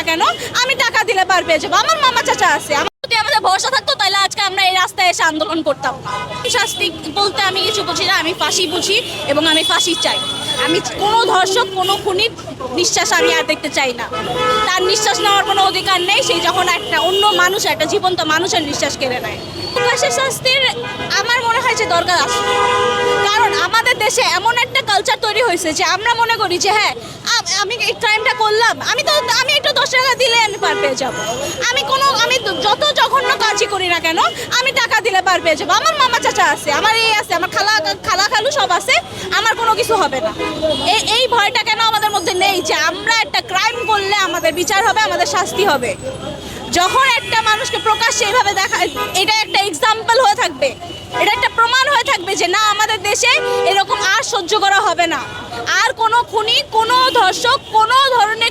না কেন, আমি টাকা দিলে পার পেয়ে যাবো। আমার মামা চাচা আছে, যদি আমাদের ভরসা থাকতো তাহলে আজকে আমরা এই রাস্তায় এসে আন্দোলন করতাম না। শাস্তি বলতে আমি কিছু বুঝি না, আমি ফাঁসি বুঝি এবং আমি ফাঁসি চাই। আমি কোনো ধর্ষক, কোনো খুনির নিঃশ্বাস আমি আর দেখতে চাই না। তার নিঃশ্বাস নেওয়ার কোনো অধিকার নেই, সেই যখন একটা অন্য মানুষ, একটা জীবন্ত মানুষের নিঃশ্বাস কেড়ে নেয়। প্রকাশ্যের শাস্তির আমার মনে হয় যে দরকার আছে, কারণ আমাদের দেশে এমন একটা কালচার তৈরি হয়েছে যে আমরা মনে করি যে হ্যাঁ আমি এই ক্রাইমটা করলাম, আমি একটু 10 টাকা দিলে আমি পার পেয়ে যাবো। আমি যত জঘন্য কাজই করি না কেন, আমি টাকা দিলে পার পেয়ে যাবো। আমার মামা চাচা আছে, আমার এই আছে, আমার খালা খালু সব আছে, আমার কোনো কিছু হবে না। এই ভয়টা কেন আমাদের মধ্যে নেই যে আমরা একটা ক্রাইম করলে আমাদের বিচার হবে, আমাদের শাস্তি হবে। যখন একটা মানুষকে প্রকাশ্যে এইভাবে দেখা, এটা একটা এক্সাম্পল হয়ে থাকবে, এটা একটা প্রমাণ হয়ে থাকবে যে না, আমাদের দেশে এরকম আর সহ্য করা হবে না। আর কোনো খুনি, কোনো ধর্ষক, কোনো ধরনের